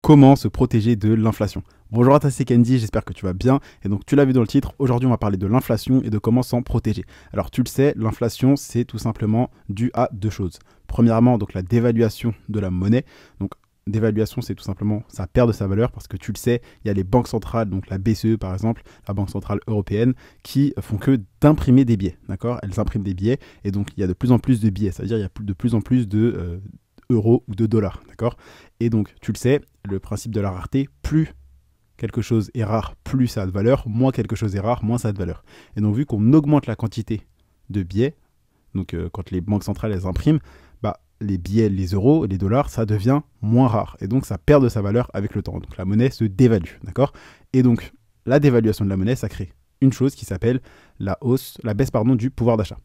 comment se protéger de l'inflation. Bonjour à toi, c'est Candy, j'espère que tu vas bien. Et donc tu l'as vu dans le titre, aujourd'hui on va parler de l'inflation et de comment s'en protéger. Alors tu le sais, l'inflation c'est tout simplement dû à deux choses. Premièrement, donc la dévaluation de la monnaie. Donc dévaluation, c'est tout simplement ça perd de sa valeur parce que tu le sais, il y a les banques centrales, donc la BCE par exemple, la Banque centrale européenne, qui font que d'imprimer des billets, d'accord? Elles impriment des billets et donc il y a de plus en plus de billets, ça veut dire il y a de plus en plus de euros ou de dollars, d'accord? Et donc tu le sais, le principe de la rareté, plus quelque chose est rare, plus ça a de valeur, moins quelque chose est rare, moins ça a de valeur. Et donc vu qu'on augmente la quantité de billets, donc quand les banques centrales elles impriment, les billets, les euros, les dollars, ça devient moins rare. Et donc, ça perd de sa valeur avec le temps. Donc, la monnaie se dévalue, d'accord? Et donc, la dévaluation de la monnaie, ça crée une chose qui s'appelle la baisse du pouvoir d'achat.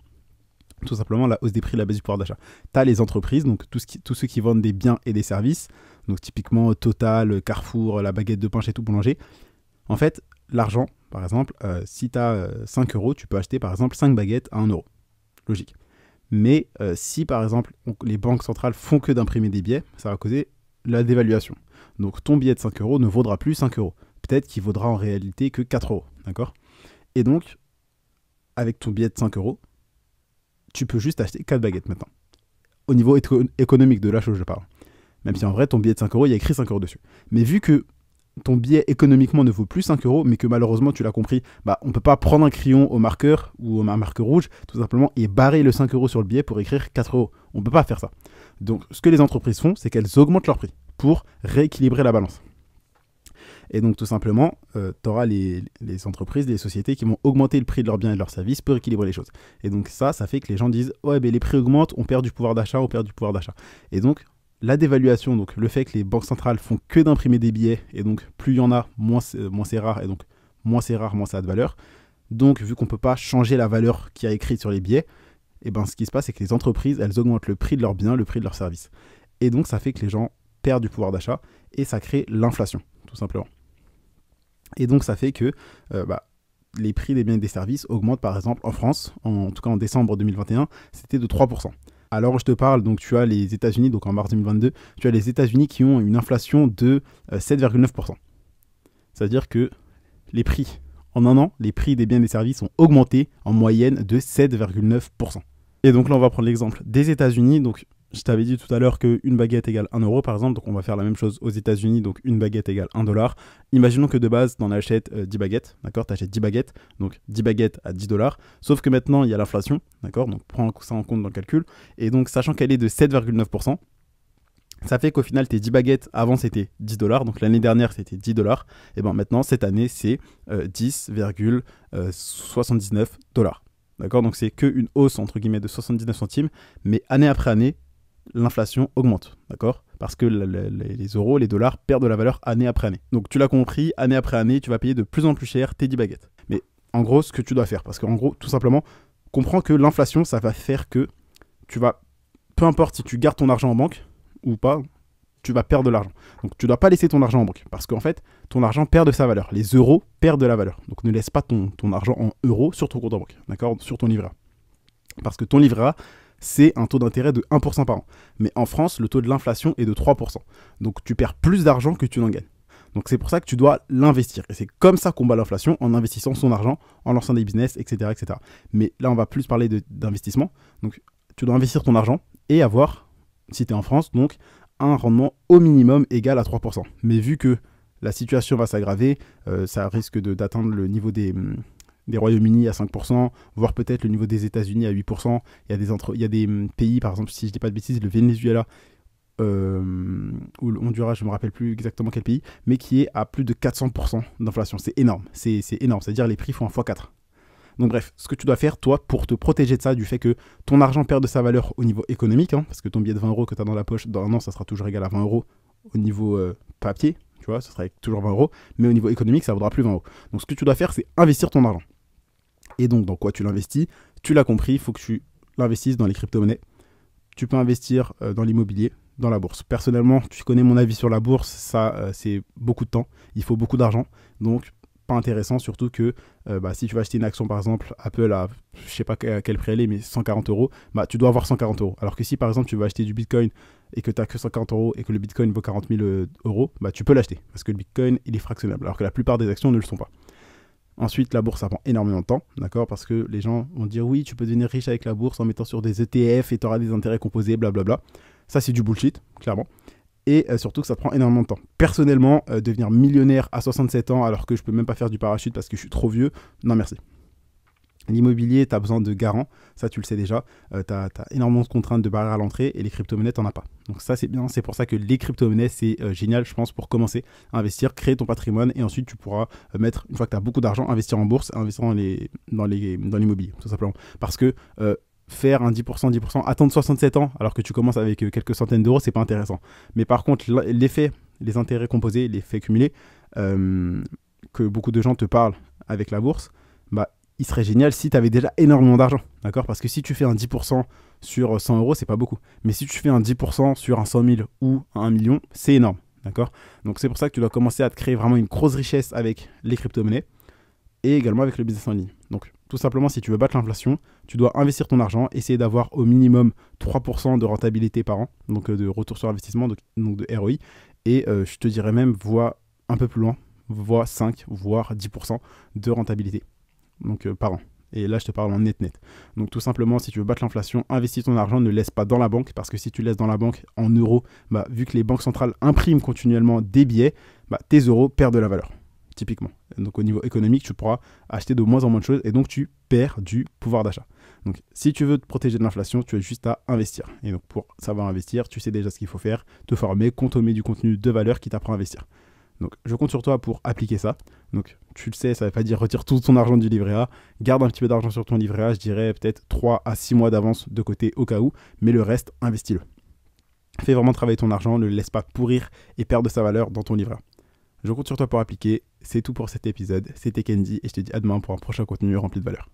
Tout simplement, la hausse des prix, la baisse du pouvoir d'achat. Tu as les entreprises, donc tous ceux qui vendent des biens et des services, donc typiquement Total, Carrefour, la baguette de pain chez tout boulanger. En fait, l'argent, par exemple, si tu as 5 euros, tu peux acheter par exemple 5 baguettes à 1 euro. Logique. Mais si par exemple les banques centrales font que d'imprimer des billets, ça va causer la dévaluation. Donc ton billet de 5 euros ne vaudra plus 5 euros. Peut-être qu'il vaudra en réalité que 4 euros. D'accord? Et donc, avec ton billet de 5 euros, tu peux juste acheter 4 baguettes maintenant. Au niveau économique de la chose, je parle. Même si en vrai, ton billet de 5 euros, il y a écrit 5 euros dessus. Mais vu que ton billet économiquement ne vaut plus 5 euros, mais que malheureusement, tu l'as compris, on ne peut pas prendre un crayon au marqueur ou un marqueur rouge, tout simplement, et barrer le 5 euros sur le billet pour écrire 4 euros. On ne peut pas faire ça. Donc, ce que les entreprises font, c'est qu'elles augmentent leur prix pour rééquilibrer la balance. Et donc, tout simplement, tu auras les entreprises, les sociétés qui vont augmenter le prix de leurs biens et de leurs services pour équilibrer les choses. Et donc, ça fait que les gens disent « Ouais, les prix augmentent, on perd du pouvoir d'achat, on perd du pouvoir d'achat. » Et donc, la dévaluation, donc le fait que les banques centrales font que d'imprimer des billets, et donc plus il y en a, moins c'est rare, et donc moins c'est rare, moins ça a de valeur. Donc vu qu'on ne peut pas changer la valeur qui est écrite sur les billets, et ce qui se passe, c'est que les entreprises, elles augmentent le prix de leurs biens, le prix de leurs services. Et donc ça fait que les gens perdent du pouvoir d'achat, et ça crée l'inflation, tout simplement. Et donc ça fait que les prix des biens et des services augmentent, par exemple en France, en tout cas en décembre 2021, c'était de 3%. Alors je te parle, donc tu as les États-Unis, donc en mars 2022, tu as les États-Unis qui ont une inflation de 7,9%. C'est-à-dire que les prix, en un an, les prix des biens et des services ont augmenté en moyenne de 7,9%. Et donc là, on va prendre l'exemple des États-Unis. Donc je t'avais dit tout à l'heure qu'une baguette égale 1 euro, par exemple. Donc on va faire la même chose aux États-Unis. Donc une baguette égale 1 dollar. Imaginons que de base, tu en achètes 10 baguettes. D'accord? Tu achètes 10 baguettes. Donc 10 baguettes à 10 dollars. Sauf que maintenant, il y a l'inflation. D'accord? Donc prends ça en compte dans le calcul. Et donc, sachant qu'elle est de 7,9%, ça fait qu'au final, tes 10 baguettes, avant, c'était 10 dollars. Donc l'année dernière, c'était 10 dollars. Et maintenant, cette année, c'est 10,79 dollars. D'accord? Donc c'est qu'une hausse, entre guillemets, de 79 centimes. Mais année après année, l'inflation augmente, d'accord? Parce que les euros, les dollars perdent de la valeur année après année. Donc tu l'as compris, année après année, tu vas payer de plus en plus cher tes 10 baguettes. Mais en gros, ce que tu dois faire, parce qu'en gros, tout simplement, comprends que l'inflation, ça va faire que tu vas, peu importe si tu gardes ton argent en banque ou pas, tu vas perdre de l'argent. Donc tu ne dois pas laisser ton argent en banque, parce qu'en fait, ton argent perd de sa valeur. Les euros perdent de la valeur. Donc ne laisse pas ton argent en euros sur ton compte en banque, d'accord? Sur ton livret A. Parce que ton livret A, c'est un taux d'intérêt de 1% par an. Mais en France, le taux de l'inflation est de 3%. Donc tu perds plus d'argent que tu n'en gagnes. Donc c'est pour ça que tu dois l'investir. Et c'est comme ça qu'on bat l'inflation, en investissant son argent, en lançant des business, etc. etc. Mais là, on va plus parler d'investissement. Donc tu dois investir ton argent et avoir, si tu es en France, donc un rendement au minimum égal à 3%. Mais vu que la situation va s'aggraver, ça risque d'atteindre le niveau des Royaumes-Unis à 5%, voire peut-être le niveau des États-Unis à 8%. Il y a des pays, par exemple, si je ne dis pas de bêtises, le Venezuela ou le Honduras, je ne me rappelle plus exactement quel pays, mais qui est à plus de 400% d'inflation. C'est énorme, c'est énorme, c'est-à-dire les prix font un x4. Donc bref, ce que tu dois faire, toi, pour te protéger de ça, du fait que ton argent perd de sa valeur au niveau économique, parce que ton billet de 20 euros que tu as dans la poche, dans un an, ça sera toujours égal à 20 euros au niveau papier, tu vois, ça sera toujours 20 euros, mais au niveau économique, ça ne vaudra plus 20 euros. Donc ce que tu dois faire, c'est investir ton argent. Et donc, dans quoi tu l'investis? Tu l'as compris, il faut que tu l'investisses dans les crypto-monnaies. Tu peux investir dans l'immobilier, dans la bourse. Personnellement, tu connais mon avis sur la bourse, ça, c'est beaucoup de temps. Il faut beaucoup d'argent. Donc, pas intéressant, surtout que si tu vas acheter une action, par exemple, Apple à, je sais pas à quel prix elle est, mais 140 euros, tu dois avoir 140 euros. Alors que si, par exemple, tu vas acheter du Bitcoin et que tu n'as que 50 euros et que le Bitcoin vaut 40 000 euros, bah, tu peux l'acheter parce que le Bitcoin, il est fractionnable, alors que la plupart des actions ne le sont pas. Ensuite, la bourse, ça prend énormément de temps, d'accord? Parce que les gens vont dire oui, tu peux devenir riche avec la bourse en mettant sur des ETF et tu auras des intérêts composés, blablabla. Ça, c'est du bullshit, clairement. Et surtout que ça prend énormément de temps. Personnellement, devenir millionnaire à 67 ans alors que je peux même pas faire du parachute parce que je suis trop vieux, non merci. L'immobilier, tu as besoin de garants, ça tu le sais déjà, tu as énormément de contraintes de barrières à l'entrée et les crypto-monnaies, tu n'en as pas. Donc ça c'est bien, c'est pour ça que les crypto-monnaies c'est génial je pense pour commencer à investir, créer ton patrimoine et ensuite tu pourras mettre, une fois que tu as beaucoup d'argent, investir en bourse, investir dans l'immobilier tout simplement. Parce que faire un 10%, attendre 67 ans alors que tu commences avec quelques centaines d'euros, c'est pas intéressant. Mais par contre l'effet, les intérêts composés, l'effet cumulé, que beaucoup de gens te parlent avec la bourse, bah il serait génial si tu avais déjà énormément d'argent, d'accord? Parce que si tu fais un 10% sur 100 euros, c'est pas beaucoup. Mais si tu fais un 10% sur un 100 000 ou un 1 million, c'est énorme, d'accord? Donc c'est pour ça que tu dois commencer à te créer vraiment une grosse richesse avec les crypto-monnaies et également avec le business en ligne. Donc tout simplement, si tu veux battre l'inflation, tu dois investir ton argent, essayer d'avoir au minimum 3% de rentabilité par an, donc de retour sur investissement, donc de ROI. Et je te dirais même, voire un peu plus loin, voire 5, voire 10% de rentabilité. Donc par an. Et là, je te parle en net. Donc tout simplement, si tu veux battre l'inflation, investis ton argent, ne laisse pas dans la banque, parce que si tu laisses dans la banque en euros, bah, vu que les banques centrales impriment continuellement des billets, bah, tes euros perdent de la valeur, typiquement. Donc au niveau économique, tu pourras acheter de moins en moins de choses, et donc tu perds du pouvoir d'achat. Donc si tu veux te protéger de l'inflation, tu as juste à investir. Et donc pour savoir investir, tu sais déjà ce qu'il faut faire, te former, consommer du contenu de valeur qui t'apprend à investir. Donc, je compte sur toi pour appliquer ça. Donc, tu le sais, ça ne veut pas dire retire tout ton argent du livret A. Garde un petit peu d'argent sur ton livret A. Je dirais peut-être 3 à 6 mois d'avance de côté au cas où. Mais le reste, investis-le. Fais vraiment travailler ton argent. Ne le laisse pas pourrir et perdre de sa valeur dans ton livret A. Je compte sur toi pour appliquer. C'est tout pour cet épisode. C'était Kendy et je te dis à demain pour un prochain contenu rempli de valeur.